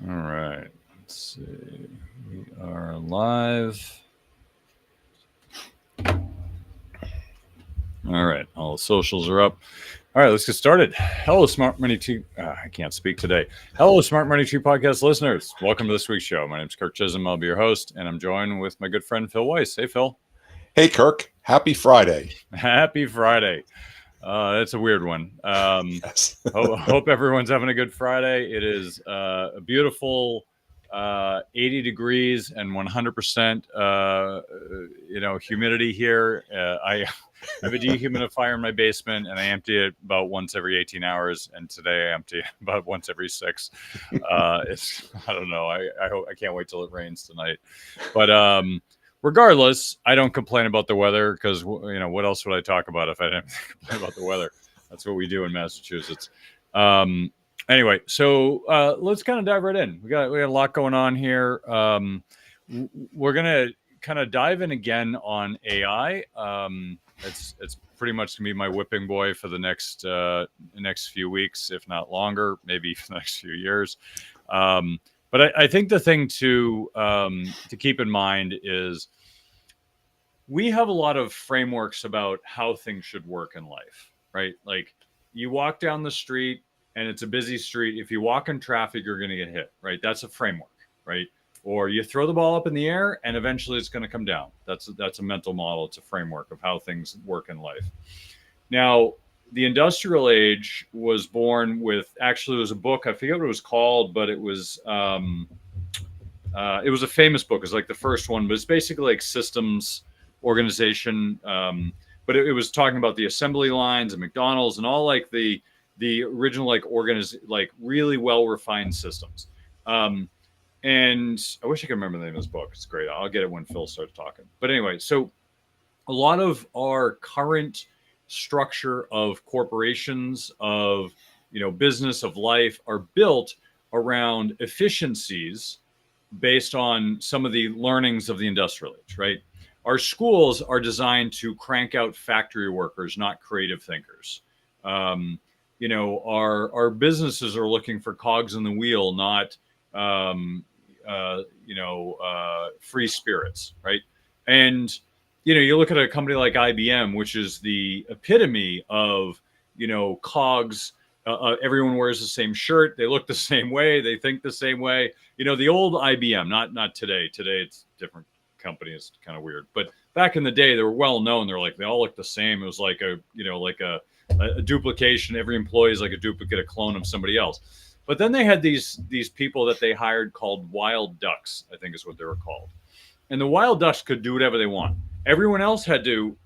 All right. Let's see. We are live. All right. All the socials are up. All right. Let's get started. Hello, Smart Money Tree. I can't speak today. Hello, Smart Money Tree podcast listeners. Welcome to this week's show. My name is Kirk Chisholm. I'll be your host, and I'm joined with my good friend Phil Weiss. Hey, Phil. Hey, Kirk. Happy Friday. Happy Friday. It's a weird one. Yes. Hope everyone's having a good Friday. It is a beautiful 80 degrees and 100% humidity here. I have a dehumidifier in my basement, and I empty it about once every 18 hours. And today I empty it about once every 6. I don't know. I can't wait till it rains tonight. But regardless, I don't complain about the weather because what else would I talk about if I didn't complain about the weather? That's what we do in Massachusetts. Anyway, so let's kind of dive right in. We got a lot going on here. We're gonna kind of dive in again on AI. It's pretty much gonna be my whipping boy for the next few weeks, if not longer, maybe for the next few years. But I think the thing to keep in mind is we have a lot of frameworks about how things should work in life, right? Like you walk down the street and it's a busy street. If you walk in traffic, you're going to get hit, right? That's a framework, right? Or you throw the ball up in the air and eventually it's going to come down. That's a mental model. It's a framework of how things work in life. Now, the industrial age was born with, actually, it was a book. I forget what it was called, but it was a famous book. It was like the first one, but it's basically like systems organization. But it was talking about the assembly lines and McDonald's and all like the original like really well refined systems. And I wish I could remember the name of this book. It's great. I'll get it when Phil starts talking. But anyway, so a lot of our current structure of corporations, of business, of life are built around efficiencies based on some of the learnings of the industrial age, right? Our schools are designed to crank out factory workers, not creative thinkers. Our businesses are looking for cogs in the wheel, not free spirits, right? And you look at a company like IBM, which is the epitome of cogs. Everyone wears the same shirt. They look the same way. They think the same way. The old IBM, not today. Today it's different company. It's kind of weird. But back in the day, they were well known. They're like they all look the same. It was like a duplication. Every employee is like a duplicate, a clone of somebody else. But then they had these people that they hired called wild ducks, I think is what they were called. And the wild ducks could do whatever they want. Everyone else had to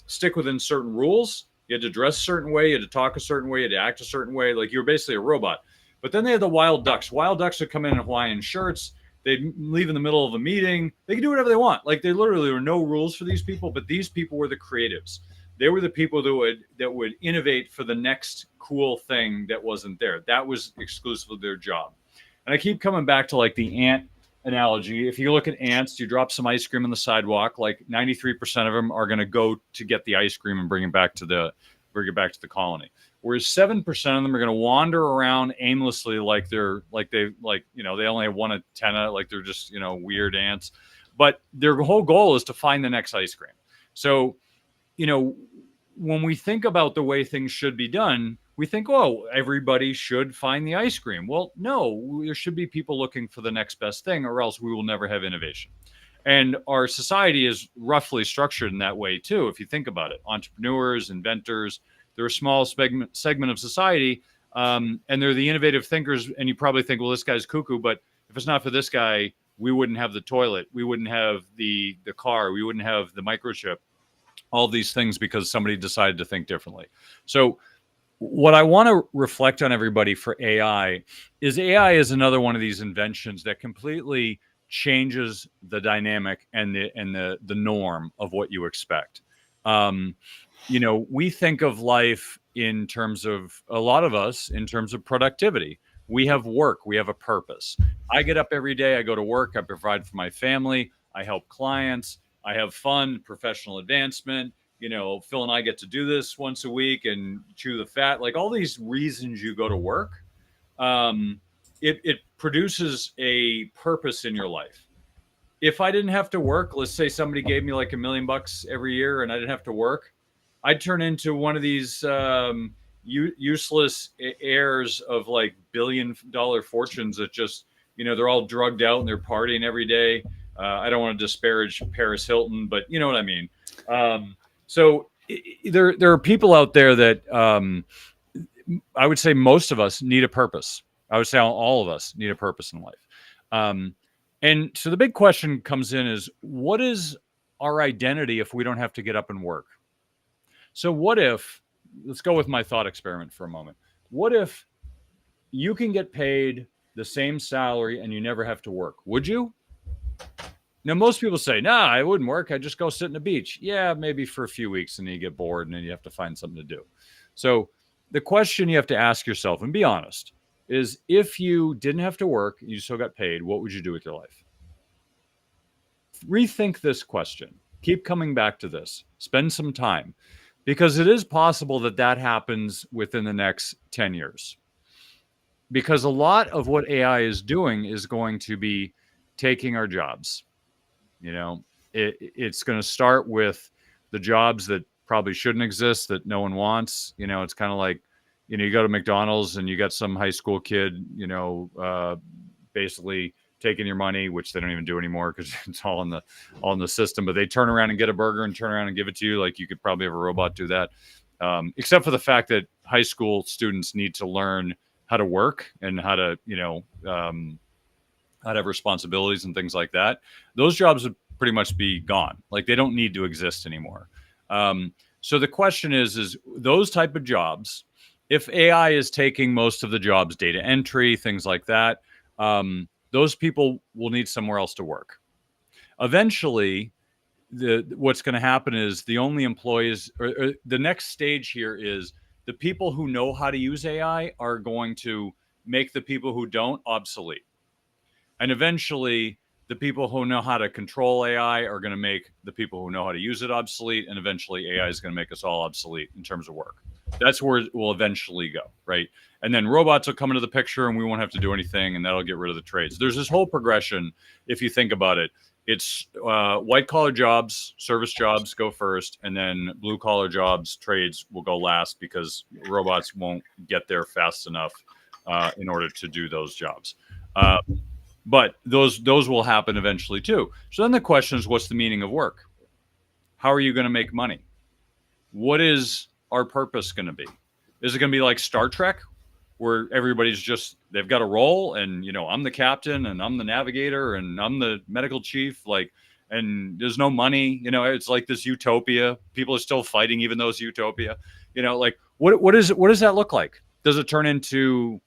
stick within certain rules. You had to dress a certain way. You had to talk a certain way. You had to act a certain way. Like you were basically a robot. But then they had the wild ducks. Wild ducks would come in Hawaiian shirts. They'd leave in the middle of a meeting. They could do whatever they want. Like there were no rules for these people, but these people were the creatives. They were the people that would innovate for the next cool thing that wasn't there. That was exclusively their job. And I keep coming back to like the ant analogy. If you look at ants, you drop some ice cream on the sidewalk, like 93% of them are going to go to get the ice cream and bring it back to the colony. Whereas 7% of them are going to wander around aimlessly like they only have one antenna, like they're just, weird ants. But their whole goal is to find the next ice cream. So, when we think about the way things should be done, we think, oh, everybody should find the ice cream. Well, no, there should be people looking for the next best thing, or else we will never have innovation. And our society is roughly structured in that way, too, if you think about it. Entrepreneurs, inventors, they're a small segment of society, and they're the innovative thinkers. And you probably think, well, this guy's cuckoo, but if it's not for this guy, we wouldn't have the toilet. We wouldn't have the car. We wouldn't have the microchip. All these things because somebody decided to think differently. So what I want to reflect on everybody for AI is another one of these inventions that completely changes the dynamic and the norm of what you expect. We think of life in terms of, a lot of us, in terms of productivity. We have work. We have a purpose. I get up every day. I go to work. I provide for my family. I help clients. I have fun, professional advancement. Phil and I get to do this once a week and chew the fat. Like all these reasons you go to work. it produces a purpose in your life. If I didn't have to work, let's say somebody gave me like $1 million every year and I didn't have to work, I'd turn into one of these useless heirs of like $1 billion fortunes that just, they're all drugged out and they're partying every day. I don't want to disparage Paris Hilton, but you know what I mean. So there are people out there that I would say most of us need a purpose. I would say all of us need a purpose in life. And so the big question comes in is, what is our identity if we don't have to get up and work? So what if, let's go with my thought experiment for a moment. What if you can get paid the same salary and you never have to work? Would you? Now, most people say, nah, I wouldn't work. I'd just go sit on the beach. Yeah, maybe for a few weeks and then you get bored and then you have to find something to do. So the question you have to ask yourself, and be honest, is if you didn't have to work, you still got paid, what would you do with your life? Rethink this question. Keep coming back to this. Spend some time, because it is possible that that happens within the next 10 years. Because a lot of what AI is doing is going to be taking our jobs. It's going to start with the jobs that probably shouldn't exist, that no one wants. It's kind of like, you go to McDonald's and you got some high school kid, basically taking your money, which they don't even do anymore because it's all in the system. But they turn around and get a burger and turn around and give it to you. Like, you could probably have a robot do that, except for the fact that high school students need to learn how to work and how to, how to have responsibilities and things like that. Those jobs would pretty much be gone. Like, they don't need to exist anymore. So the question is those type of jobs, if AI is taking most of the jobs, data entry, things like that, those people will need somewhere else to work. Eventually, what's going to happen is the only employees, or the next stage here is the people who know how to use AI are going to make the people who don't obsolete. And eventually, the people who know how to control AI are going to make the people who know how to use it obsolete. And eventually, AI is going to make us all obsolete in terms of work. That's where it will eventually go, right? And then robots will come into the picture and we won't have to do anything, and that'll get rid of the trades. There's this whole progression, if you think about it. It's white-collar jobs, service jobs go first, and then blue-collar jobs, trades will go last, because robots won't get there fast enough in order to do those jobs. But those will happen eventually too. So then the question is, what's the meaning of work? How are you going to make money? What is our purpose going to be? Is it going to be like Star Trek, where everybody's just, they've got a role, and I'm the captain and I'm the navigator and I'm the medical chief, and there's no money, it's like this utopia. People are still fighting even though it's utopia. What does that look like? Does it turn into,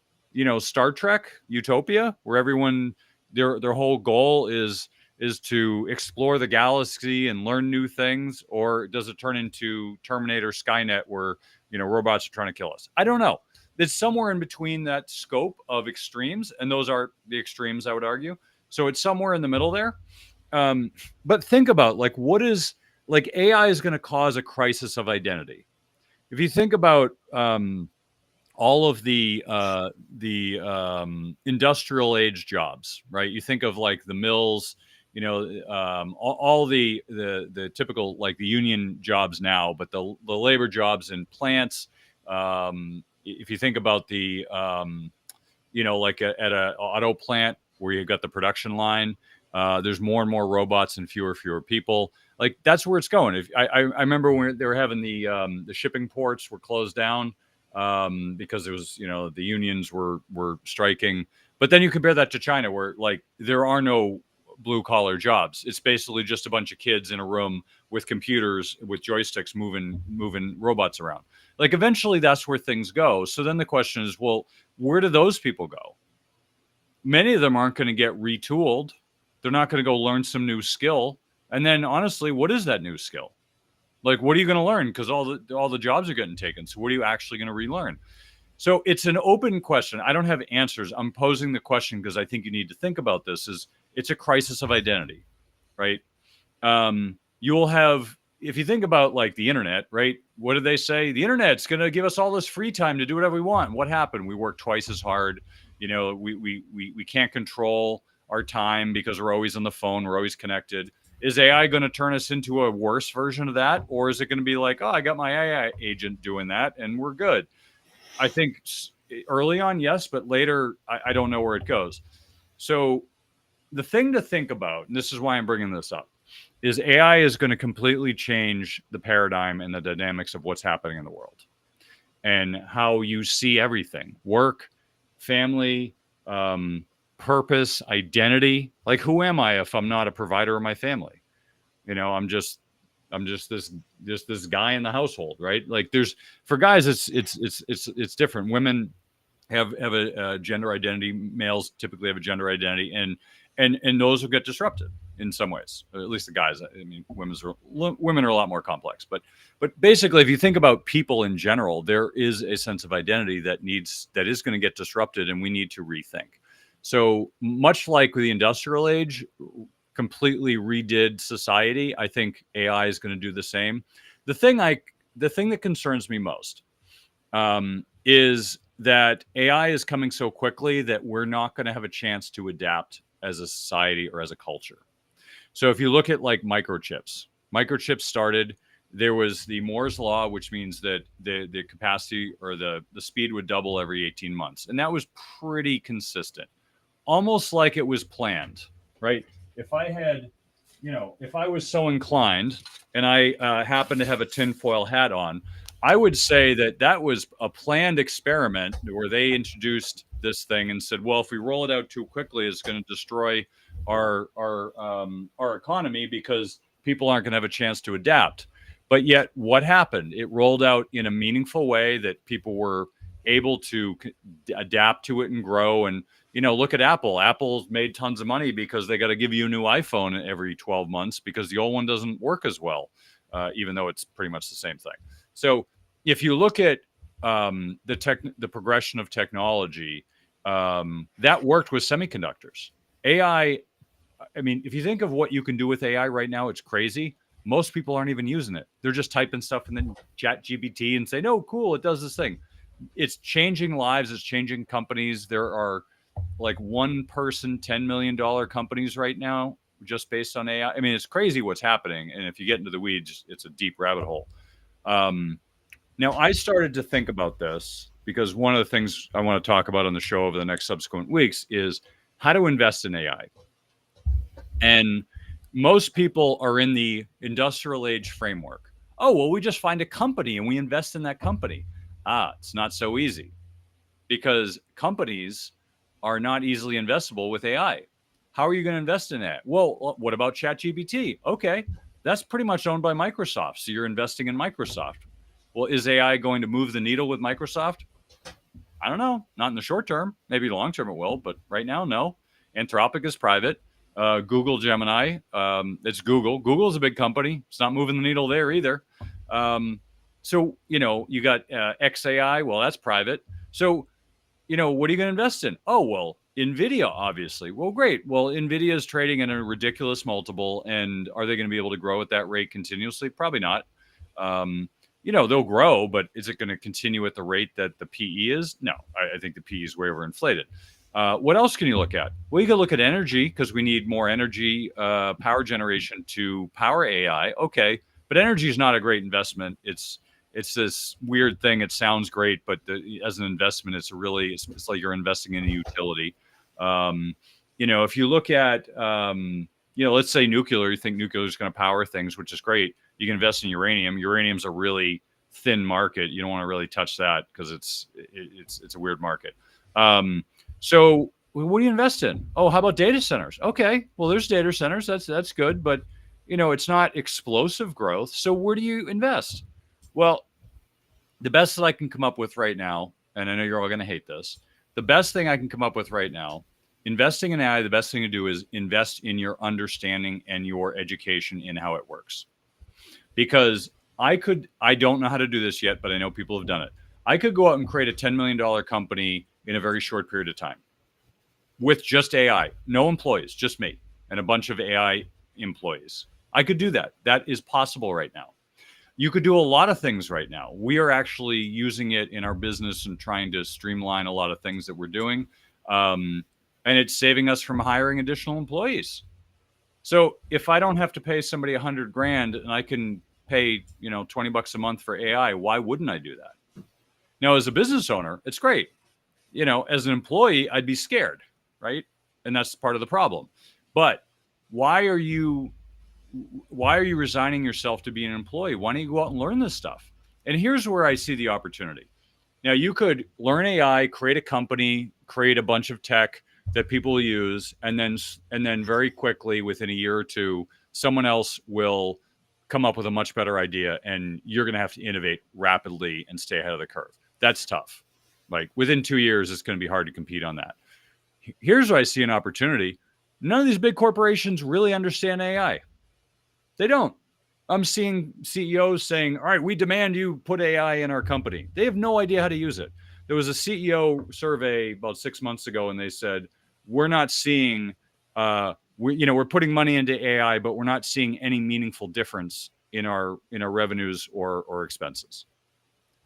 Star Trek utopia, where everyone, their whole goal is to explore the galaxy and learn new things? Or does it turn into Terminator, Skynet, where, robots are trying to kill us? I don't know. It's somewhere in between that scope of extremes, and those are the extremes, I would argue. So it's somewhere in the middle there. But think about, what is, AI is going to cause a crisis of identity. If you think about all of the industrial age jobs, right? You think of the mills, all the typical, the union jobs now, but the labor jobs in plants. If you think about the, at a auto plant where you've got the production line, there's more and more robots and fewer people. That's where it's going. I remember when they were having the shipping ports were closed down because it was, the unions were striking. But then you compare that to China, where there are no blue collar jobs. It's basically just a bunch of kids in a room with computers, with joysticks moving robots around. Eventually that's where things go. So then the question is, well, where do those people go? Many of them aren't going to get retooled. They're not going to go learn some new skill. And then honestly, what is that new skill? What are you going to learn? Because all the jobs are getting taken. So what are you actually going to relearn? So it's an open question. I don't have answers. I'm posing the question because I think you need to think about this. It's a crisis of identity, right? You will have, if you think about the internet, right? What did they say? The internet's going to give us all this free time to do whatever we want. What happened? We worked twice as hard. We can't control our time because we're always on the phone, we're always connected. Is AI going to turn us into a worse version of that, or is it going to be like, oh, I got my AI agent doing that and we're good? I think early on, yes, but later, I don't know where it goes. So the thing to think about, and this is why I'm bringing this up, is AI is going to completely change the paradigm and the dynamics of what's happening in the world and how you see everything: work, family, purpose, identity. Like, who am I if I'm not a provider of my family? I'm just this guy in the household, right? Like, for guys, it's different. Women have a gender identity. Males typically have a gender identity, and those will get disrupted in some ways. Or at least the guys. I mean, women are a lot more complex. But basically, if you think about people in general, there is a sense of identity that is going to get disrupted, and we need to rethink. So much like the industrial age completely redid society, I think AI is going to do the same. The thing that concerns me most is that AI is coming so quickly that we're not going to have a chance to adapt as a society or as a culture. So if you look at like microchips started, there was the Moore's law, which means that the capacity or the speed would double every 18 months. And that was pretty consistent, almost like it was planned, right? If I was so inclined and I happened to have a tinfoil hat on, I would say that was a planned experiment where they introduced this thing and said, well, if we roll it out too quickly, it's going to destroy our economy because people aren't going to have a chance to adapt. But yet what happened? It rolled out in a meaningful way that people were able to adapt to it and grow. And, look at Apple. Apple's made tons of money because they got to give you a new iPhone every 12 months because the old one doesn't work as well, even though it's pretty much the same thing. So if you look at the progression of technology, that worked with semiconductors. AI, I mean, if you think of what you can do with AI right now, it's crazy. Most people aren't even using it. They're just typing stuff in the ChatGPT and saying, "Oh, cool, it does this thing." It's changing lives. It's changing companies. There are like one-person, $10 million companies right now just based on AI. I mean, it's crazy what's happening. And if you get into the weeds, it's a deep rabbit hole. Now, I started to think about this because one of the things I want to talk about on the show over the next subsequent weeks is how to invest in AI. And most people are in the industrial age framework. Oh, well, we just find a company and we invest in that company. It's not so easy because companies are not easily investable with AI. How are you going to invest in that? Well, what about ChatGPT? Okay, that's pretty much owned by Microsoft. So you're investing in Microsoft. Well, is AI going to move the needle with Microsoft? I don't know. Not in the short term. Maybe long term it will, but right now, no. Anthropic is private. Google Gemini, it's Google. Google's a big company. It's not moving the needle there either. So, you got XAI. Well, that's private. So, what are you going to invest in? Oh, well, NVIDIA, obviously. Well, great. Well, NVIDIA is trading at a ridiculous multiple. And are they going to be able to grow at that rate continuously? Probably not. They'll grow, but is it going to continue at the rate that the PE is? No, I think the PE is way overinflated. What else can you look at? Well, you can look at energy because we need more energy, power generation to power AI. Okay, but energy is not a great investment. It's this weird thing. It sounds great, but as an investment, it's like you're investing in a utility. If you look at, let's say nuclear, you think nuclear is going to power things, which is great. You can invest in uranium. Uranium's a really thin market. You don't want to really touch that because it's a weird market. So what do you invest in? Oh, how about data centers? Okay, well, there's data centers. That's good, but it's not explosive growth. So where do you invest? Well, the best that I can come up with right now, and I know you're all going to hate this, the best thing I can come up with right now, investing in AI, the best thing to do is invest in your understanding and your education in how it works. Because I don't know how to do this yet, but I know people have done it. I could go out and create a $10 million company in a very short period of time with just AI, no employees, just me and a bunch of AI employees. I could do that. That is possible right now. You could do a lot of things right now. We are actually using it in our business and trying to streamline a lot of things that we're doing. and it's saving us from hiring additional employees. So if I don't have to pay somebody $100,000 and I can pay, $20 a month for AI, why wouldn't I do that? Now, as a business owner, it's great. As an employee, I'd be scared, right? And that's part of the problem. But why are you resigning yourself to be an employee? Why don't you go out and learn this stuff? And here's where I see the opportunity. Now, you could learn AI, create a company, create a bunch of tech that people use, and then very quickly, within a year or two, someone else will come up with a much better idea, and you're going to have to innovate rapidly and stay ahead of the curve. That's tough. Like within 2 years, it's going to be hard to compete on that. Here's where I see an opportunity. None of these big corporations really understand AI. They don't. I'm seeing CEOs saying, all right, we demand you put AI in our company. They have no idea how to use it. There was a CEO survey about 6 months ago, and they said, we're not seeing, we're putting money into AI, but we're not seeing any meaningful difference in our revenues or expenses.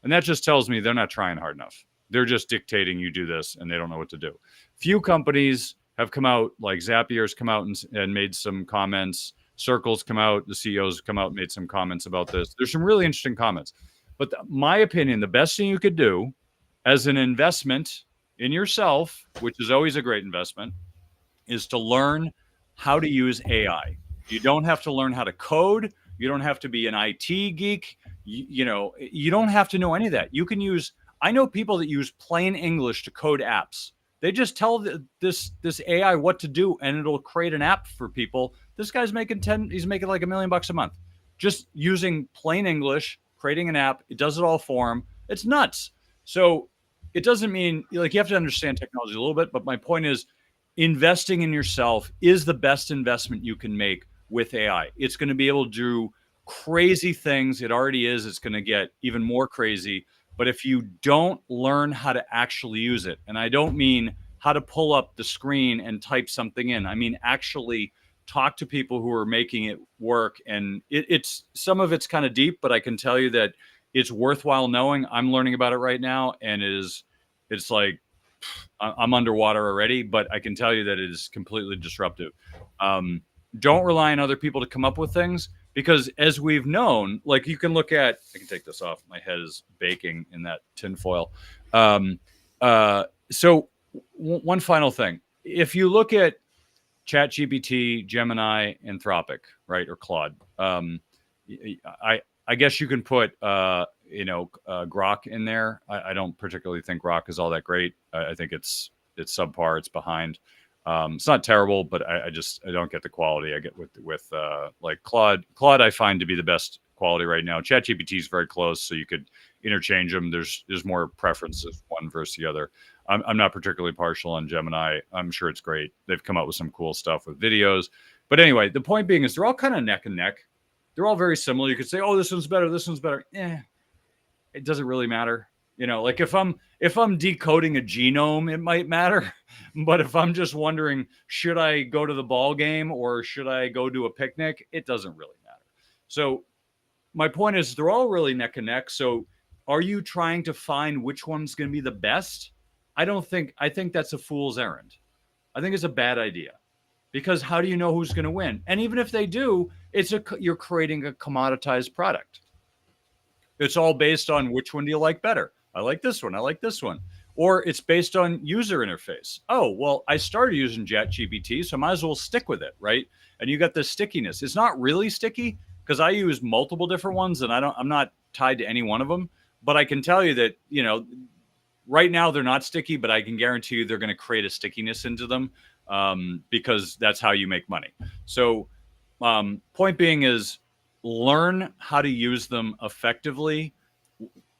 And that just tells me they're not trying hard enough. They're just dictating you do this, and they don't know what to do. Few companies have come out, like Zapier's come out and made some comments. Circle's come out, the CEOs come out and made some comments about this. There's some really interesting comments. But my opinion, the best thing you could do as an investment in yourself, which is always a great investment, is to learn how to use AI. You don't have to learn how to code. You don't have to be an IT geek. You don't have to know any of that. You can I know people that use plain English to code apps. They just tell this AI what to do, and it'll create an app for people. This guy's making he's making like $1 million a month, just using plain English, creating an app. It does it all for him. It's nuts. So it doesn't mean you have to understand technology a little bit, but my point is investing in yourself is the best investment you can make with AI. It's going to be able to do crazy things. It already is. It's going to get even more crazy. But if you don't learn how to actually use it, and I don't mean how to pull up the screen and type something in, I mean actually talk to people who are making it work. And it's some of it's kind of deep, but I can tell you that it's worthwhile knowing. I'm learning about it right now, and it's like I'm underwater already, but I can tell you that it is completely disruptive. Don't rely on other people to come up with things, because as we've known, like you can look at, I can take this off. My head is baking in that tinfoil. So one final thing, if you look at ChatGPT, Gemini, Anthropic, right, or Claude, I guess you can put Grok in there. I don't particularly think Grok is all that great. I think it's subpar. It's behind. It's not terrible, but I don't get the quality I get with like Claude. Claude I find to be the best quality right now. ChatGPT is very close, so you could interchange them. There's more preferences one versus the other. I'm not particularly partial on Gemini. I'm sure it's great. They've come up with some cool stuff with videos. But anyway, the point being is they're all kind of neck and neck. They're all very similar. You could say, oh, this one's better. This one's better. It doesn't really matter. Like if I'm decoding a genome, it might matter. But if I'm just wondering, should I go to the ball game or should I go to a picnic? It doesn't really matter. So my point is they're all really neck and neck. So are you trying to find which one's going to be the best? I think that's a fool's errand. I think it's a bad idea, because how do you know who's going to win? And even if they do, you're creating a commoditized product. It's all based on which one do you like better? I like this one. I like this one. Or it's based on user interface. Oh, well, I started using ChatGPT, so I might as well stick with it, right? And you got this stickiness. It's not really sticky because I use multiple different ones, and I'm not tied to any one of them. But I can tell you that, right now they're not sticky, but I can guarantee you they're going to create a stickiness into them, because that's how you make money. So point being is learn how to use them effectively.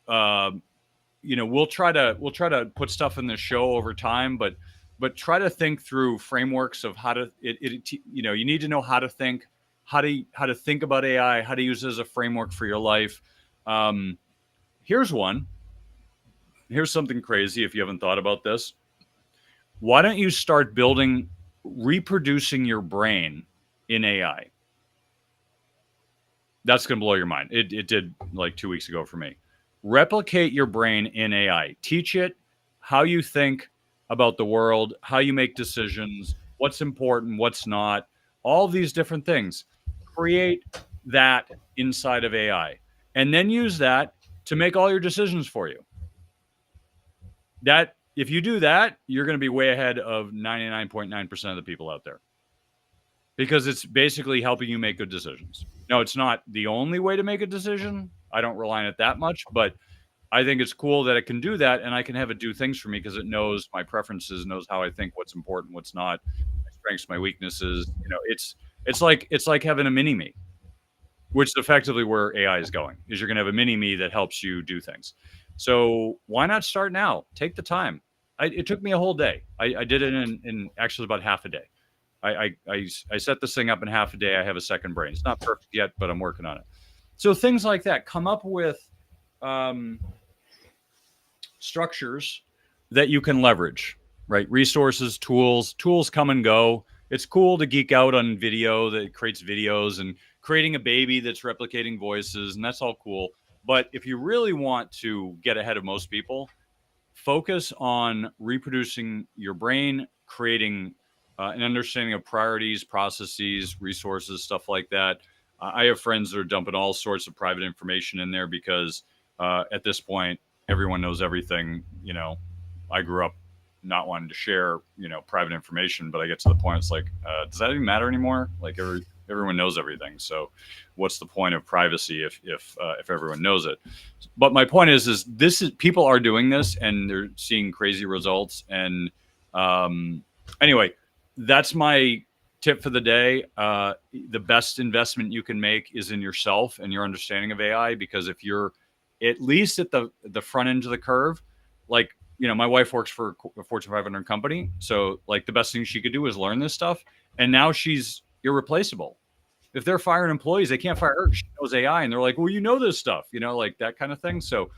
We'll try to put stuff in the show over time, but try to think through frameworks of how to you need to know how to think, how to think about AI, how to use it as a framework for your life. Here's one. Here's something crazy if you haven't thought about this. Why don't you start reproducing your brain in AI? That's going to blow your mind. It did like 2 weeks ago for me. Replicate your brain in AI. Teach it how you think, about the world, how you make decisions, what's important, what's not, all these different things. Create that inside of AI and then use that to make all your decisions for you. That if you do that, you're going to be way ahead of 99.9% of the people out there because it's basically helping you make good decisions. No, it's not the only way to make a decision. I don't rely on it that much, but I think it's cool that it can do that, and I can have it do things for me because it knows my preferences, knows how I think, what's important, what's not, my strengths, my weaknesses. It's like having a mini me, which is effectively where AI is going. Is you're going to have a mini me that helps you do things. So why not start now? Take the time. It took me a whole day. I did it in actually about half a day. I set this thing up in half a day. I have a second brain. It's not perfect yet, but I'm working on it. So things like that. Come up with structures that you can leverage, right? Resources, tools come and go. It's cool to geek out on video that creates videos and creating a baby that's replicating voices, and that's all cool. But if you really want to get ahead of most people, focus on reproducing your brain, creating an understanding of priorities, processes, resources, stuff like that. I have friends that are dumping all sorts of private information in there because at this point, everyone knows everything. I grew up not wanting to share, private information, but I get to the point, it's like, does that even matter anymore? Like everyone knows everything. So what's the point of privacy if everyone knows it? But my point is people are doing this and they're seeing crazy results. And anyway, that's my tip for the day. The best investment you can make is in yourself and your understanding of AI, because if you're at least at the front end of the curve, like, my wife works for a Fortune 500 company. So like the best thing she could do is learn this stuff. And now she's irreplaceable. If they're firing employees, they can't fire her because she knows AI. And they're like, well, this stuff, like that kind of thing. So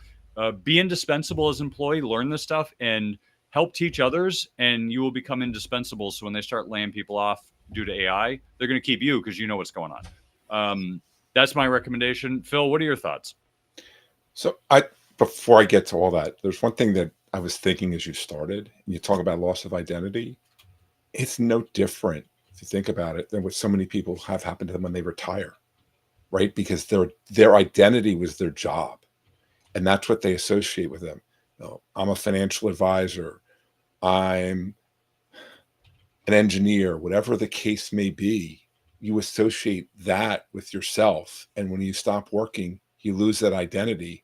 be indispensable as an employee, learn this stuff and help teach others, and you will become indispensable. So when they start laying people off due to AI, they're going to keep you because you know what's going on. That's my recommendation. Phil, what are your thoughts? So before I get to all that, there's one thing that I was thinking as you started, and you talk about loss of identity. It's no different, if you think about it, than what so many people have happened to them when they retire, right? Because their identity was their job, and that's what they associate with them. I'm a financial advisor. I'm an engineer, whatever the case may be. You associate that with yourself, and when you stop working, you lose that identity.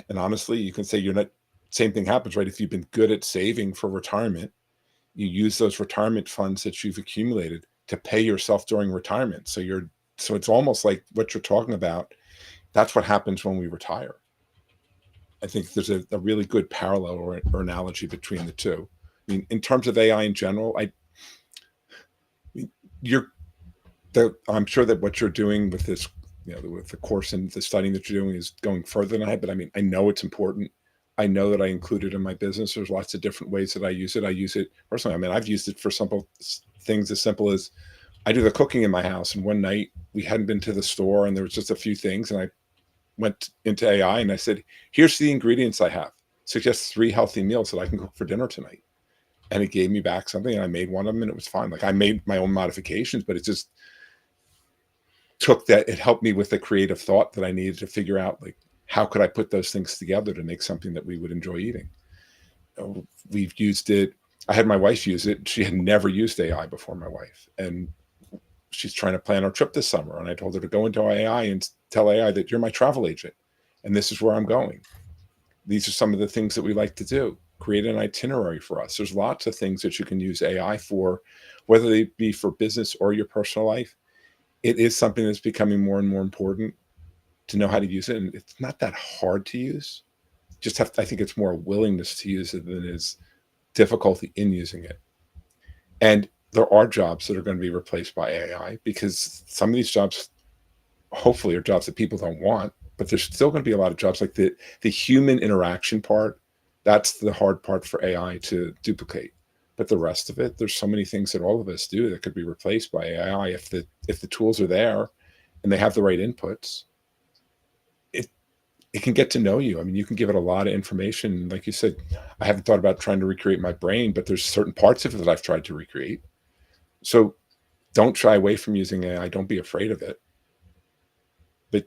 And honestly, you can say you're not. Same thing happens, right? If you've been good at saving for retirement, you use those retirement funds that you've accumulated to pay yourself during retirement. So it's almost like what you're talking about. That's what happens when we retire. I think there's a really good parallel or analogy between the two. I mean, in terms of AI in general, I'm sure that what you're doing with this, with the course and the studying that you're doing is going further than I. But I mean, I know it's important. I know that I include it in my business. There's lots of different ways that I use it. I use it personally. I mean, I've used it for simple things as simple as I do the cooking in my house. And one night we hadn't been to the store and there was just a few things. And I went into AI and I said, here's the ingredients I have. Suggest 3 healthy meals that I can cook for dinner tonight. And it gave me back something and I made one of them and it was fine. Like I made my own modifications, but it just took that. It helped me with the creative thought that I needed to figure out, like, how could I put those things together to make something that we would enjoy eating? We've used it. I had my wife use it. She had never used AI before, my wife. And she's trying to plan our trip this summer. And I told her to go into AI and tell AI that you're my travel agent. And this is where I'm going. These are some of the things that we like to do. Create an itinerary for us. There's lots of things that you can use AI for, whether they be for business or your personal life. It is something that's becoming more and more important to know how to use it. And it's not that hard to use. I think it's more willingness to use it than it is difficulty in using it. And there are jobs that are going to be replaced by AI because some of these jobs, hopefully, are jobs that people don't want, but there's still going to be a lot of jobs like the human interaction part. That's the hard part for AI to duplicate. But the rest of it, there's so many things that all of us do that could be replaced by AI if the tools are there and they have the right inputs. it can get to know you. I mean, you can give it a lot of information. Like you said, I haven't thought about trying to recreate my brain, but there's certain parts of it that I've tried to recreate. So don't shy away from using AI. Don't be afraid of it, but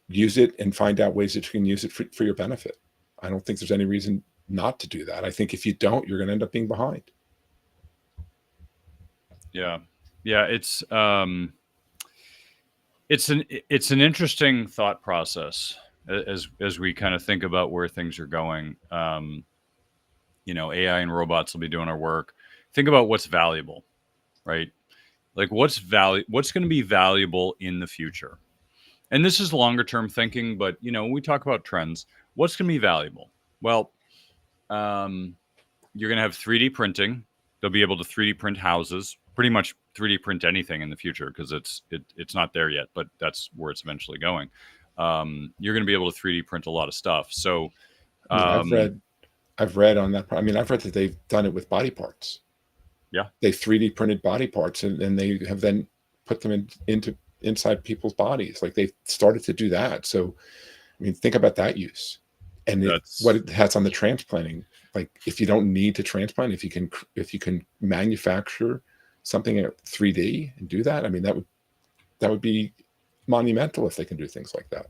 use it and find out ways that you can use it for your benefit. I don't think there's any reason not to do that. I think if you don't, you're going to end up being behind. Yeah. Yeah. It's an interesting thought process as we kind of think about where things are going. AI and robots will be doing our work. Think about what's valuable, right? Like what's going to be valuable in the future. And this is longer term thinking, but when we talk about trends, what's going to be valuable? Well, you're going to have 3D printing. They'll be able to 3D print houses, pretty much 3D print anything in the future because it's not there yet, but that's where it's eventually going. You're going to be able to 3D print a lot of stuff. So I've read on that. I mean, I've read that they've done it with body parts. Yeah, they 3D printed body parts, and they have then put them inside people's bodies. Like they've started to do that. So, I mean, think about that use and what it has on the transplanting. Like if you don't need to transplant, if you can manufacture something at 3D and do that, I mean, that would be monumental if they can do things like that.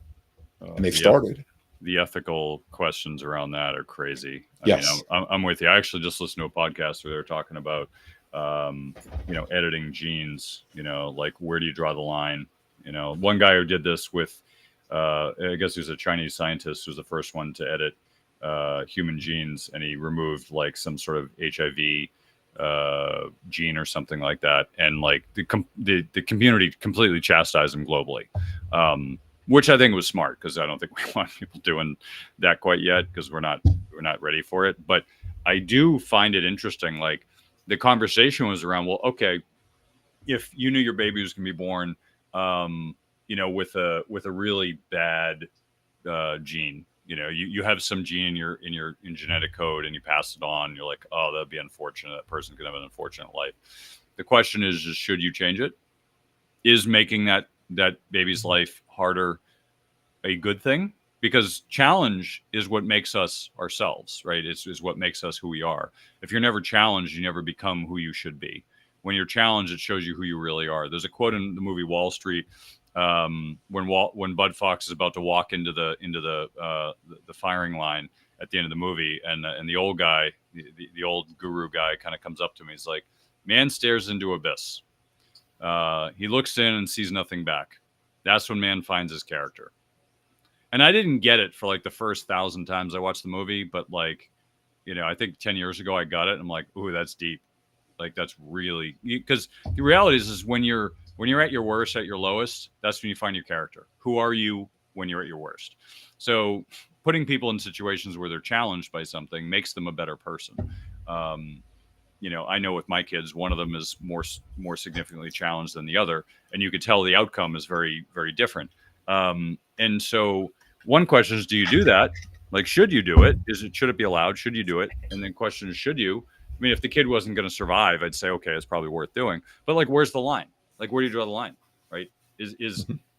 And they've started. The ethical questions around that are crazy. Yes. I mean, I'm with you. I actually just listened to a podcast where they're talking about, editing genes, like where do you draw the line? One guy who did this with, I guess he was a Chinese scientist who was the first one to edit human genes, and he removed like some sort of HIV gene or something like that. And like the community completely chastised him globally. Which I think was smart because I don't think we want people doing that quite yet because we're not ready for it. But I do find it interesting. Like the conversation was around, well, okay, if you knew your baby was going to be born, with a really bad gene, you have some gene in your genetic code and you pass it on. And you're like, oh, that'd be unfortunate. That person could have an unfortunate life. The question is just, should you change it? Is making that baby's life harder a good thing? Because challenge is what makes us ourselves, right? It's what makes us who we are. If you're never challenged, you never become who you should be. When you're challenged, it shows you who you really are. There's a quote in the movie Wall Street when Bud Fox is about to walk into the firing line at the end of the movie, and the old guy, the old guru guy, kind of comes up to me. He's like, "Man stares into abyss. He looks in and sees nothing back. That's when man finds his character." And I didn't get it for like the first 1,000 times I watched the movie, but like, I think 10 years ago I got it. And I'm like, ooh, that's deep. Like that's really, because the reality is when you're at your worst, at your lowest, that's when you find your character. Who are you when you're at your worst? So putting people in situations where they're challenged by something makes them a better person. I know with my kids, one of them is more significantly challenged than the other, and you could tell the outcome is very, very different. And so one question is, do you do that? Like, should you do it? Should it be allowed? Should you do it? And then question is, should you? I mean, if the kid wasn't going to survive, I'd say, okay, it's probably worth doing. But like, where's the line? Like, where do you draw the line? Right? Do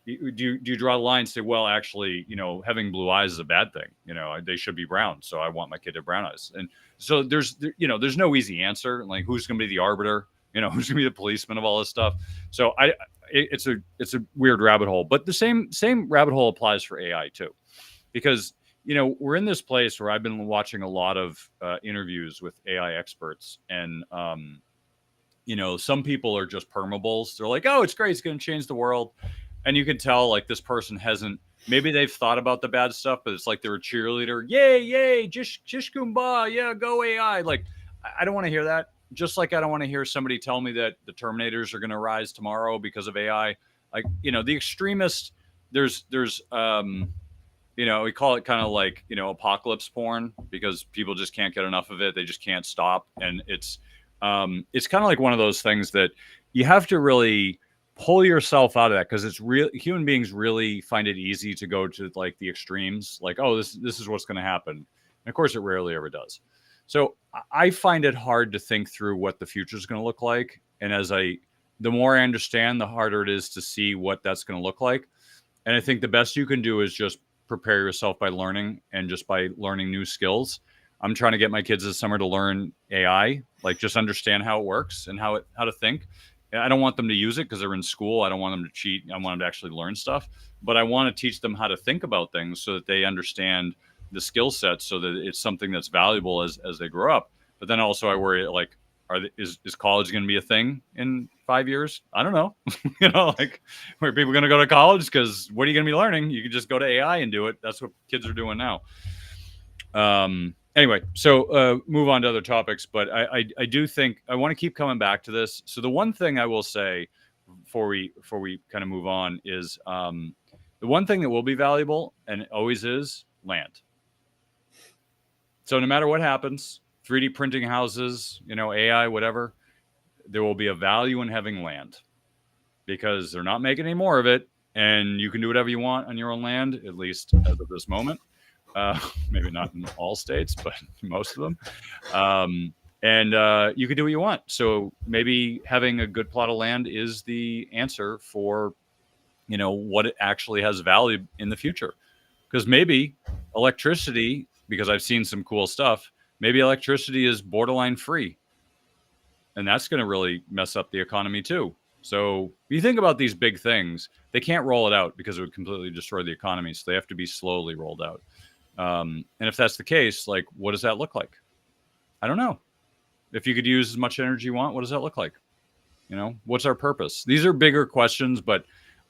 you draw the line and say, well, actually, having blue eyes is a bad thing. They should be brown. So I want my kid to have brown eyes. And so there's no easy answer. Like, who's going to be the arbiter? Who's going to be the policeman of all this stuff? So it's a weird rabbit hole. But the same rabbit hole applies for AI too, because we're in this place where I've been watching a lot of interviews with AI experts, and some people are just permables. They're like, oh, it's great, it's going to change the world. And you can tell like this person hasn't, maybe they've thought about the bad stuff, but it's like they're a cheerleader. Yay, jish kumbah, yeah, go AI. Like, I don't want to hear that. Just like I don't want to hear somebody tell me that the Terminators are going to rise tomorrow because of AI. Like, the extremist, there's we call it kind of like, apocalypse porn, because people just can't get enough of it. They just can't stop. And it's kind of like one of those things that you have to really pull yourself out of that, because it's real. Human beings really find it easy to go to like the extremes, like, oh, this is what's going to happen. And of course it rarely ever does. So I find it hard to think through what the future is going to look like. And the more I understand, the harder it is to see what that's going to look like. And I think the best you can do is just prepare yourself by learning and just by learning new skills. I'm trying to get my kids this summer to learn AI, like just understand how it works and how to think. I don't want them to use it because they're in school. I don't want them to cheat. I want them to actually learn stuff. But I want to teach them how to think about things so that they understand the skill set, so that it's something that's valuable as they grow up. But then also I worry, like, is college going to be a thing in 5 years? I don't know. Like, are people going to go to college? Because what are you going to be learning? You can just go to AI and do it. That's what kids are doing now. Anyway, so move on to other topics, but I do think I want to keep coming back to this. So the one thing I will say before we kind of move on is the one thing that will be valuable, and it always is, land. So no matter what happens, 3D printing houses, AI, whatever, there will be a value in having land, because they're not making any more of it, and you can do whatever you want on your own land, at least as of this moment. Maybe not in all states, but most of them. And you can do what you want. So maybe having a good plot of land is the answer for, what it actually has value in the future. Because maybe electricity, because I've seen some cool stuff, maybe electricity is borderline free. And that's going to really mess up the economy too. So you think about these big things, they can't roll it out because it would completely destroy the economy. So they have to be slowly rolled out. And if that's the case, like, what does that look like? I don't know. If you could use as much energy you want, what does that look like? What's our purpose? These are bigger questions, but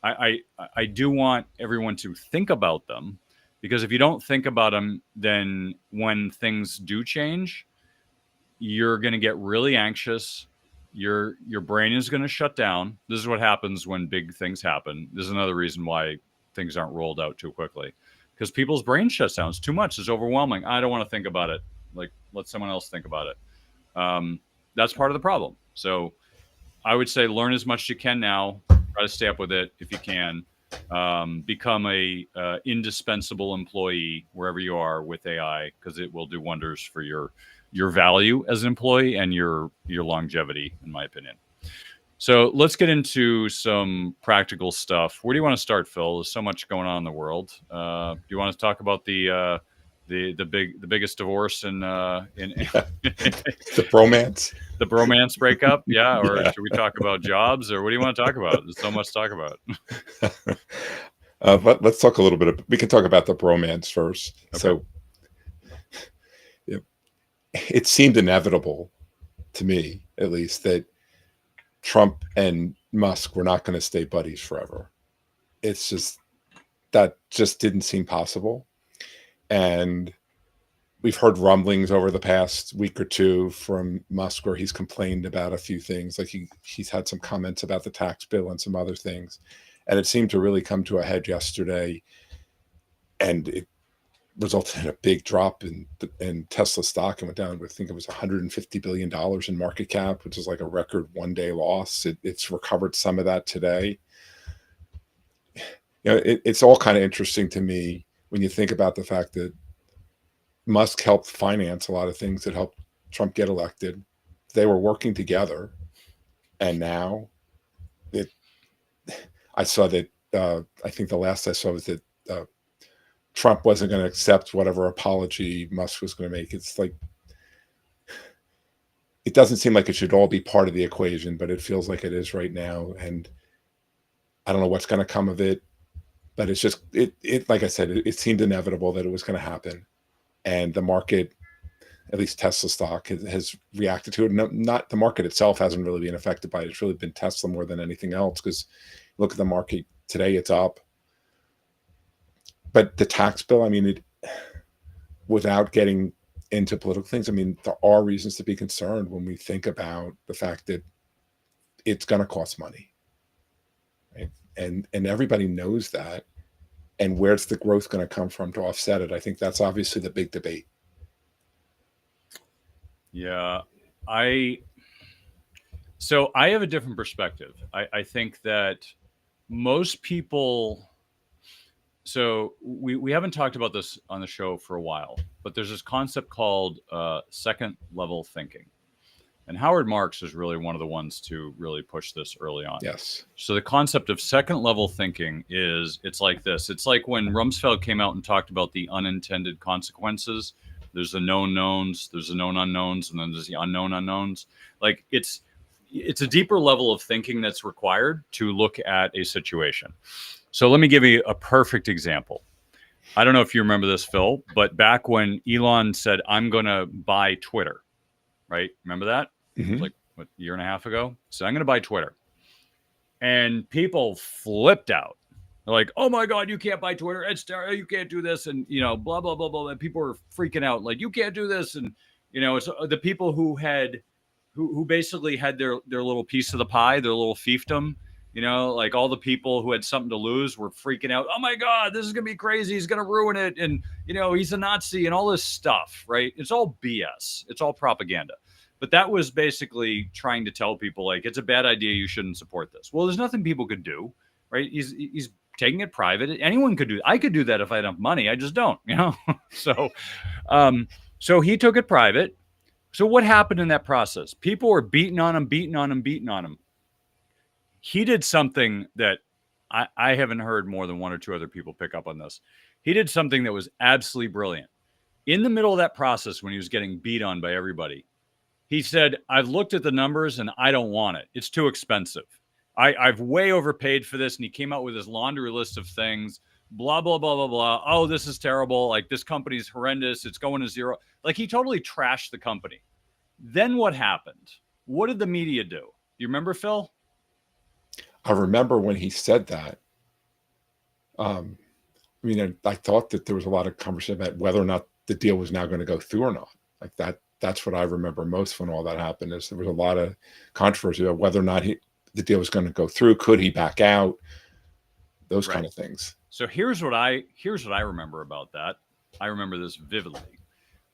I do want everyone to think about them, because if you don't think about them, then when things do change, you're going to get really anxious. Your brain is going to shut down. This is what happens when big things happen. This is another reason why things aren't rolled out too quickly. Because people's brain shuts down. It's too much. It's overwhelming. I don't want to think about it. Like, let someone else think about it. That's part of the problem. So I would say learn as much as you can now. Try to stay up with it if you can. Become a indispensable employee wherever you are with AI, because it will do wonders for your value as an employee and your longevity, in my opinion. So let's get into some practical stuff. Where do you want to start, Phil? There's so much going on in the world. Do you want to talk about the biggest divorce in the bromance, the bromance breakup? Yeah, or should we talk about jobs, or what do you want to talk about? There's so much to talk about. But let's talk a little bit. We can talk about the bromance first. Okay. So it seemed inevitable to me, at least, that Trump and Musk were not going to stay buddies forever. It's just, that just didn't seem possible. And we've heard rumblings over the past week or two from Musk where he's complained about a few things. Like he's had some comments about the tax bill and some other things. And it seemed to really come to a head yesterday. And it resulted in a big drop in Tesla stock, and went down to, I think it was $150 billion in market cap, which is like a record one-day loss. It's recovered some of that today. It's all kind of interesting to me when you think about the fact that Musk helped finance a lot of things that helped Trump get elected. They were working together, and now I saw that. I think the last I saw was that Trump wasn't going to accept whatever apology Musk was going to make. It's like, it doesn't seem like it should all be part of the equation, but it feels like it is right now. And I don't know what's going to come of it, but it's just, it like I said, it seemed inevitable that it was going to happen. And the market, at least Tesla stock, has reacted to it. Not the market itself hasn't really been affected by it. It's really been Tesla more than anything else, because look at the market today, it's up. But the tax bill, I mean, without getting into political things, I mean, there are reasons to be concerned when we think about the fact that it's going to cost money, right? And everybody knows that. And where's the growth going to come from to offset it? I think that's obviously the big debate. Yeah, so I have a different perspective. I think that most people. So we haven't talked about this on the show for a while, but there's this concept called second level thinking. And Howard Marks is really one of the ones to really push this early on. Yes. So the concept of second level thinking is, it's like this. It's like when Rumsfeld came out and talked about the unintended consequences. There's the known knowns, there's the known unknowns, and then there's the unknown unknowns. Like it's a deeper level of thinking that's required to look at a situation. So let me give you a perfect example. I don't know if you remember this, Phil, but back when Elon said, I'm going to buy Twitter, right? Remember that? It was like, what, a year and a half ago? So I'm going to buy Twitter. And people flipped out. They're like, oh my God, you can't buy Twitter. It's terrible. You can't do this. And, you know, blah, blah, blah, blah. And people were freaking out. Like, you can't do this. And, you know, it's the people who basically had their little piece of the pie, their little fiefdom, you know, like all the people who had something to lose were freaking out. Oh my God, this is going to be crazy. He's going to ruin it. And, you know, he's a Nazi and all this stuff, right? It's all BS. It's all propaganda. But that was basically trying to tell people, like, it's a bad idea. You shouldn't support this. Well, there's nothing people could do, right? He's taking it private. Anyone could do it. I could do that if I had enough money. I just don't, you know? So he took it private. So what happened in that process? People were beating on him. He did something that I haven't heard more than one or two other people pick up on this. He did something that was absolutely brilliant. In the middle of that process, when he was getting beat on by everybody, he said, I've looked at the numbers and I don't want it. It's too expensive. I've way overpaid for this. And he came out with his laundry list of things, blah, blah, blah, blah, blah. Oh, this is terrible. Like, this company's horrendous. It's going to zero. Like, he totally trashed the company. Then what happened? What did the media do? Do you remember, Phil? I remember when he said that. I mean, I thought that there was a lot of conversation about whether or not the deal was now going to go through or not. Like that. That's what I remember most when all that happened. Is there was a lot of controversy about whether or not the deal was going to go through. Could he back out? Those kind of things. So here's what I remember about that. I remember this vividly,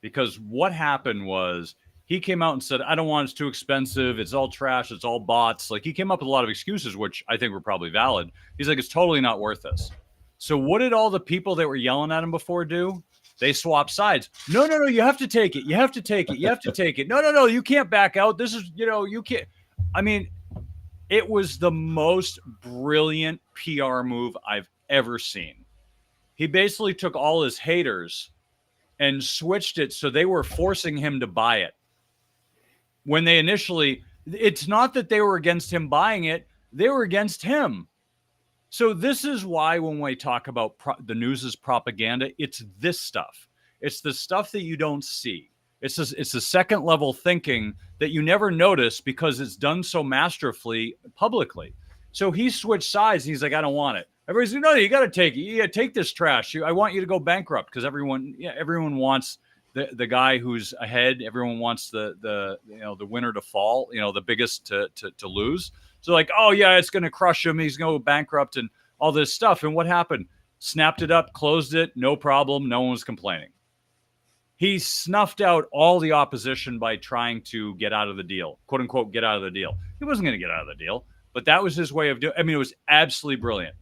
because what happened was he came out and said, I don't want it. It's too expensive. It's all trash. It's all bots. Like, he came up with a lot of excuses, which I think were probably valid. He's like, it's totally not worth this. So what did all the people that were yelling at him before do? They swapped sides. No, you have to take it. You have to take it. You have to take it. No, you can't back out. This is, you know, you can't. I mean, it was the most brilliant PR move I've ever seen. He basically took all his haters and switched it so they were forcing him to buy it. When they initially, it's not that they were against him buying it, they were against him. So this is why when we talk about the news is propaganda, it's this stuff. It's the stuff that you don't see. It's the second level thinking that you never notice because it's done so masterfully publicly. So he switched sides. He's like, I don't want it. Everybody's like, no, you got to take it. You got to take this trash. I want you to go bankrupt, because everyone wants the guy who's ahead. Everyone wants the winner to fall. You know, the biggest to lose. So like, oh yeah, it's going to crush him. He's going to go bankrupt and all this stuff. And what happened? Snapped it up, closed it, no problem. No one was complaining. He snuffed out all the opposition by trying to get out of the deal, quote unquote, get out of the deal. He wasn't going to get out of the deal, but that was his way of doing. I mean, it was absolutely brilliant.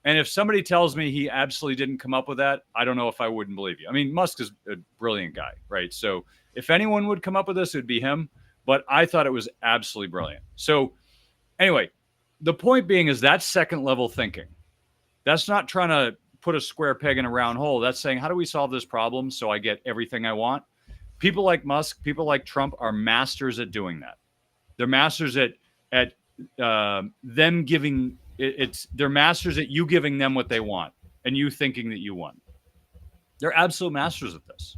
And if somebody tells me he absolutely didn't come up with that, I don't know if I wouldn't believe you. I mean, Musk is a brilliant guy, right? So if anyone would come up with this, it would be him. But I thought it was absolutely brilliant. So anyway, the point being is that's second level thinking. That's not trying to put a square peg in a round hole. That's saying, how do we solve this problem so I get everything I want? People like Musk, people like Trump are masters at doing that. They're masters at them giving they're masters at you giving them what they want and you thinking that you want. They're absolute masters at this.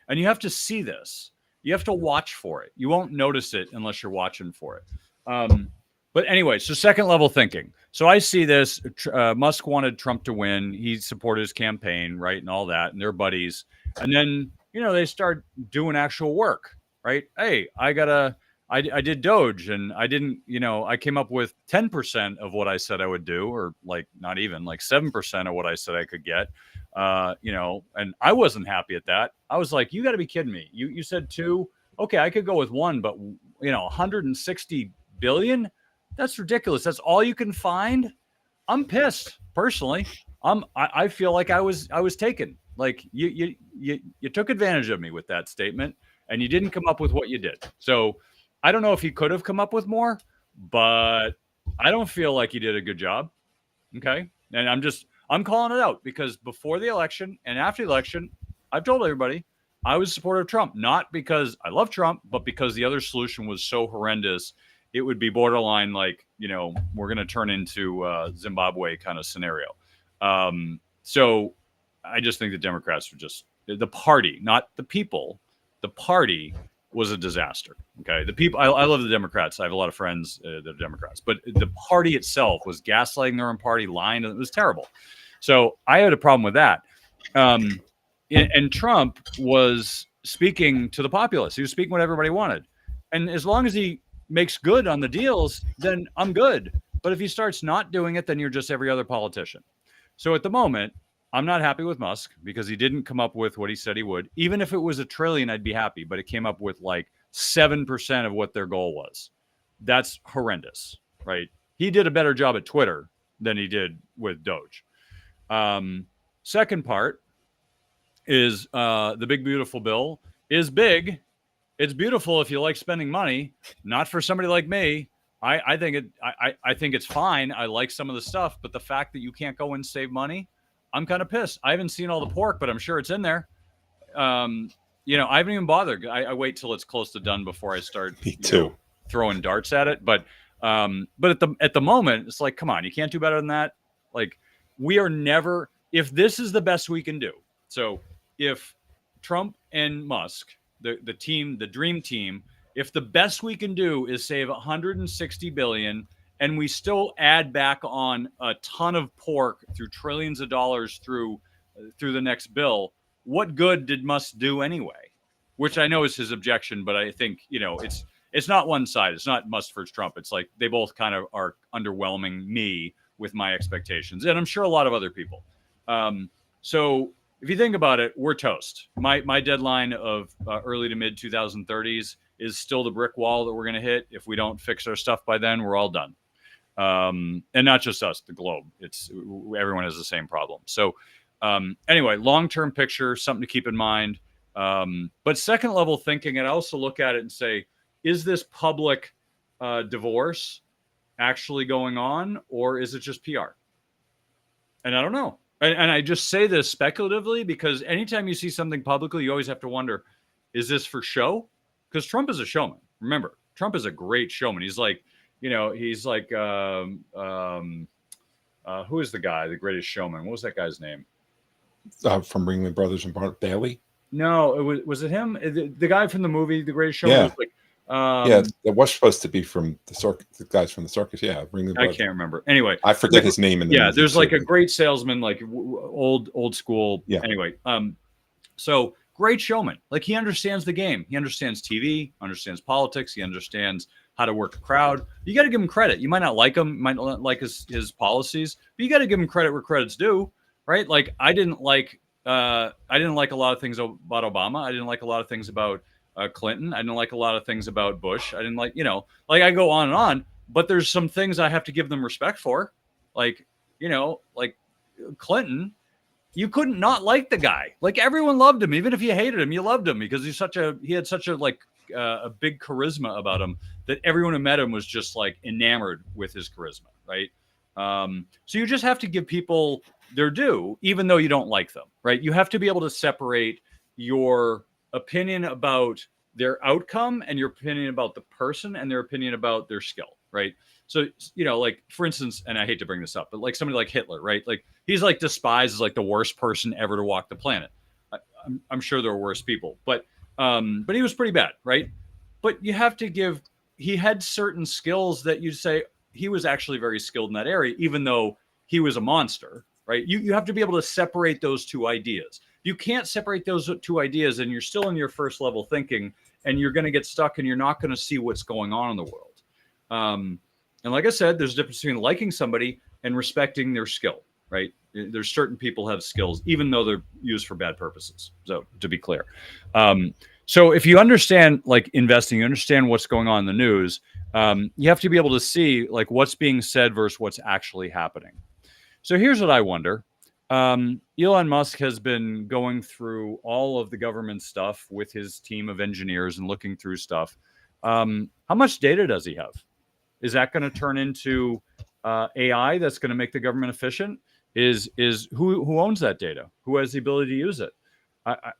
And you have to see this. You have to watch for it. You won't notice it unless you're watching for it. But anyway, so second level thinking. So I see this. Musk wanted Trump to win. He supported his campaign, right, and all that, and they're buddies. And then, they start doing actual work, right? Hey, I did Doge, and I didn't, I came up with 10% of what I said I would do, or like not even like 7% of what I said I could get. And I wasn't happy at that. I was like, you got to be kidding me. You said 2. Okay, I could go with 1, but 160 billion. That's ridiculous. That's all you can find. I'm pissed personally. I feel like I was taken. Like you took advantage of me with that statement, and you didn't come up with what you did. So I don't know if he could have come up with more, but I don't feel like he did a good job. Okay. And I'm calling it out because before the election and after the election, I've told everybody I was a supporter of Trump, not because I love Trump, but because the other solution was so horrendous. It would be borderline like, we're going to turn into Zimbabwe kind of scenario. So I just think the Democrats were just the party, not the people. The party was a disaster. Okay. The people, I love the Democrats. I have a lot of friends that are Democrats, but the party itself was gaslighting their own party, lying. It was terrible. So I had a problem with that. And Trump was speaking to the populace. He was speaking what everybody wanted. And as long as he makes good on the deals, then I'm good. But if he starts not doing it, then you're just every other politician. So at the moment, I'm not happy with Musk because he didn't come up with what he said he would. Even if it was $1 trillion, I'd be happy. But it came up with like 7% of what their goal was. That's horrendous, right? He did a better job at Twitter than he did with Doge. Second part is the big, beautiful bill is big. It's beautiful if you like spending money, not for somebody like me. I think it's fine. I like some of the stuff, but the fact that you can't go and save money, I'm kind of pissed. I haven't seen all the pork, but I'm sure it's in there. I haven't even bothered. I wait till it's close to done before I start throwing darts at it. But at the moment, it's like, come on, you can't do better than that. Like, we are never, if this is the best we can do. So if Trump and Musk, the team, the dream team, if the best we can do is save 160 billion and we still add back on a ton of pork through trillions of dollars through the next bill, what good did Musk do anyway? Which I know is his objection, but I think, it's not one side. It's not Musk versus Trump. It's like they both kind of are underwhelming me with my expectations. And I'm sure a lot of other people. So if you think about it, we're toast. My deadline of early to mid 2030s is still the brick wall that we're going to hit. If we don't fix our stuff by then, we're all done. And not just us, the globe. Everyone has the same problem. So anyway, long-term picture, something to keep in mind. But second level thinking, and I also look at it and say, is this public divorce actually going on, or is it just PR? And I don't know. And I just say this speculatively because anytime you see something publicly, you always have to wonder, is this for show? Because Trump is a showman. Remember, Trump is a great showman. He's like, who is the guy, the greatest showman? What was that guy's name? From Ringling Brothers and Bart Bailey? No, was it him? The guy from the movie, The Greatest Showman? Yeah. Was like, it was supposed to be from the guys from the circus. Yeah, Ringling Brothers. I can't remember. Anyway, I forget his name. There's like a great salesman, like old school. Yeah. Anyway, so great showman. Like, he understands the game. He understands TV, understands politics. He understands how to work a crowd. You got to give him credit. You might not like him, might not like his policies, but you got to give him credit where credit's due, right? Like, I didn't like a lot of things about Obama. I didn't like a lot of things about Clinton. I didn't like a lot of things about Bush. I didn't like, I go on and on, but there's some things I have to give them respect for. Like, like Clinton, you couldn't not like the guy. Like, everyone loved him. Even if you hated him, you loved him because he had such a a big charisma about him that everyone who met him was just like enamored with his charisma. Right. So you just have to give people their due, even though you don't like them. Right. You have to be able to separate your opinion about their outcome and your opinion about the person and their opinion about their skill. Right. So, like, for instance, and I hate to bring this up, but like somebody like Hitler, right? Like, he's like despised as like the worst person ever to walk the planet. I'm sure there are worse people, but he was pretty bad. Right. But you have to he had certain skills that you'd say he was actually very skilled in that area, even though he was a monster. Right. You have to be able to separate those two ideas. You can't separate those two ideas and you're still in your first level thinking and you're going to get stuck and you're not going to see what's going on in the world. And like I said, there's a difference between liking somebody and respecting their skill, right? There's certain people have skills, even though they're used for bad purposes. So, to be clear. So if you understand like investing, you understand what's going on in the news, you have to be able to see like what's being said versus what's actually happening. So here's what I wonder. Elon Musk has been going through all of the government stuff with his team of engineers and looking through stuff. How much data does he have? Is that going to turn into AI that's going to make the government efficient? Is who owns that data? Who has the ability to use it?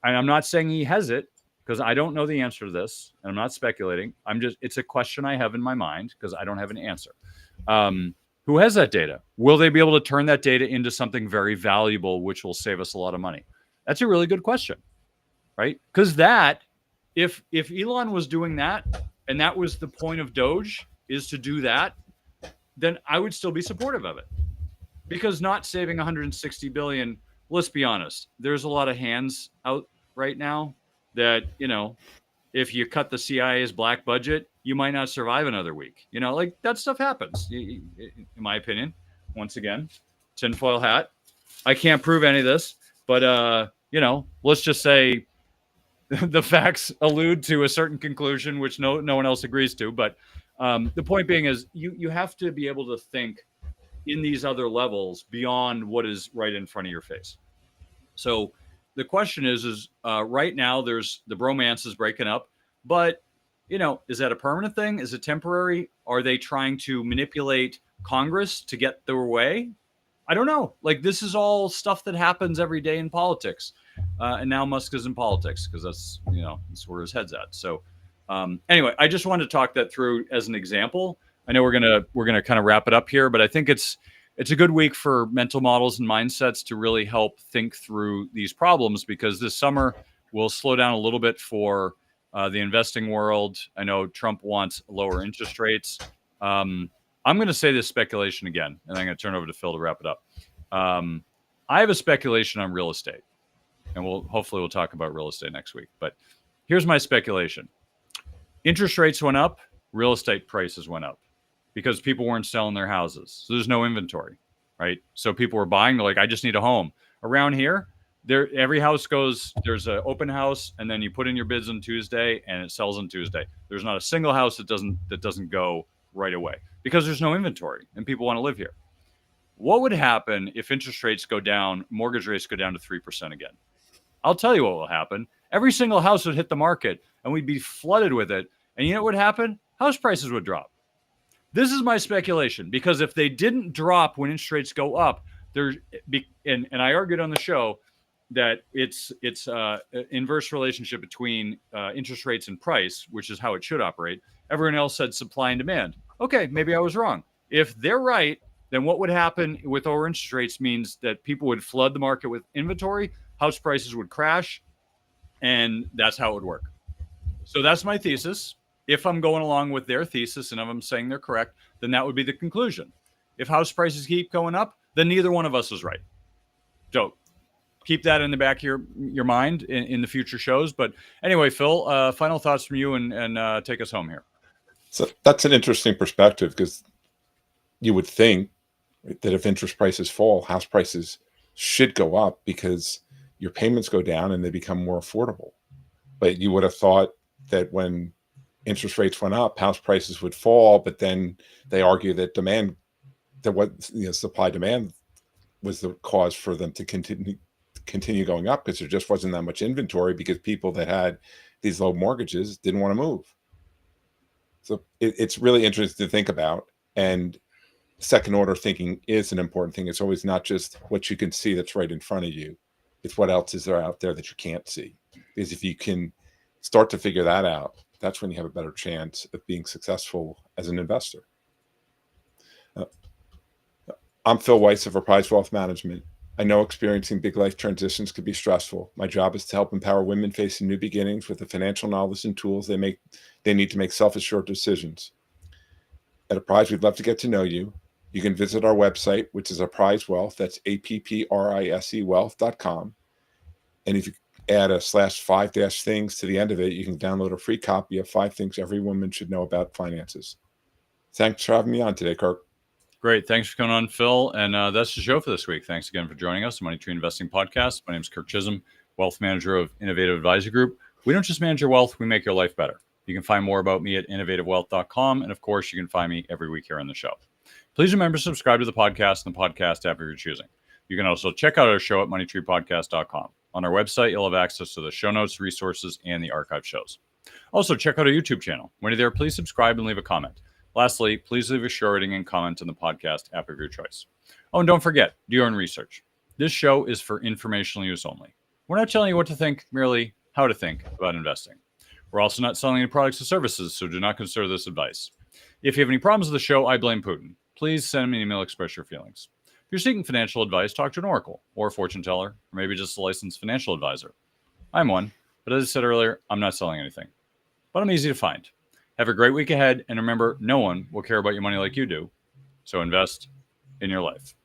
I'm not saying he has it, because I don't know the answer to this, and I'm not speculating. It's a question I have in my mind because I don't have an answer. Who has that data? Will they be able to turn that data into something very valuable, which will save us a lot of money? That's a really good question, right? Because if Elon was doing that, and that was the point of Doge, is to do that, then I would still be supportive of it. Because not saving 160 billion, let's be honest, there's a lot of hands out right now that, if you cut the CIA's black budget, you might not survive another week. Like that stuff happens, in my opinion. Once again, tinfoil hat. I can't prove any of this, but, let's just say the facts allude to a certain conclusion, which no one else agrees to. But the point being is you have to be able to think in these other levels beyond what is right in front of your face. So the question is right now there's the bromance is breaking up, but is that a permanent thing? Is it temporary? Are they trying to manipulate Congress to get their way? I don't know. Like, this is all stuff that happens every day in politics. And now Musk is in politics because that's where his head's at. So anyway, I just wanted to talk that through as an example. I know we're gonna kind of wrap it up here, but I think it's a good week for mental models and mindsets to really help think through these problems, because this summer will slow down a little bit for the investing world. I know Trump wants lower interest rates. I'm going to say this speculation again, and I'm going to turn over to Phil to wrap it up. I have a speculation on real estate, and hopefully we'll talk about real estate next week. But here's my speculation. Interest rates went up, real estate prices went up because people weren't selling their houses. So there's no inventory, right? So people were buying, they're like, I just need a home. Around here, every house there's an open house, and then you put in your bids on Tuesday and it sells on Tuesday. There's not a single house that doesn't go right away because there's no inventory and people want to live here. What would happen if interest rates go down, mortgage rates go down to 3% again? I'll tell you what will happen. Every single house would hit the market and we'd be flooded with it. And you know what would happen? House prices would drop. This is my speculation, because if they didn't drop when interest rates go up, and I argued on the show that it's inverse relationship between interest rates and price, which is how it should operate. Everyone else said supply and demand. Okay, maybe I was wrong. If they're right, then what would happen with lower interest rates means that people would flood the market with inventory, house prices would crash, and that's how it would work. So that's my thesis. If I'm going along with their thesis and if I'm saying they're correct, then that would be the conclusion. If house prices keep going up, then neither one of us is right. So keep that in the back of your mind in the future shows. But anyway, Phil, final thoughts from you and take us home here. So that's an interesting perspective, because you would think that if interest prices fall, house prices should go up because your payments go down and they become more affordable. But you would have thought that when interest rates went up, house prices would fall, but then they argue that supply demand was the cause for them to continue going up, because there just wasn't that much inventory, because people that had these low mortgages didn't want to move. So it's really interesting to think about. And second order thinking is an important thing. It's always not just what you can see that's right in front of you. It's what else is there out there that you can't see. Because if you can start to figure that out, that's when you have a better chance of being successful as an investor. I'm Phil Weiss of Reprise Wealth Management. I know experiencing big life transitions could be stressful. My job is to help empower women facing new beginnings with the financial knowledge and tools they need to make self-assured decisions. At Apprise, we'd love to get to know you. You can visit our website, which is Apprise Wealth. That's APPRISE wealth.com. And if you add a /5-things to the end of it, you can download a free copy of 5 Things Every Woman Should Know About Finances. Thanks for having me on today, Kirk. Great. Thanks for coming on, Phil. And that's the show for this week. Thanks again for joining us, the Money Tree Investing Podcast. My name is Kirk Chisholm, wealth manager of Innovative Advisor Group. We don't just manage your wealth, we make your life better. You can find more about me at innovativewealth.com. And of course, you can find me every week here on the show. Please remember to subscribe to the podcast and the podcast app of your choosing. You can also check out our show at moneytreepodcast.com. On our website, you'll have access to the show notes, resources, and the archive shows. Also, check out our YouTube channel. When you're there, please subscribe and leave a comment. Lastly, please leave a short rating and comment in the podcast app of your choice. Oh, and don't forget, do your own research. This show is for informational use only. We're not telling you what to think, merely how to think about investing. We're also not selling any products or services, so do not consider this advice. If you have any problems with the show, I blame Putin. Please send me an email, express your feelings. If you're seeking financial advice, talk to an oracle or a fortune teller, or maybe just a licensed financial advisor. I'm one, but as I said earlier, I'm not selling anything. But I'm easy to find. Have a great week ahead, and remember, no one will care about your money like you do. So invest in your life.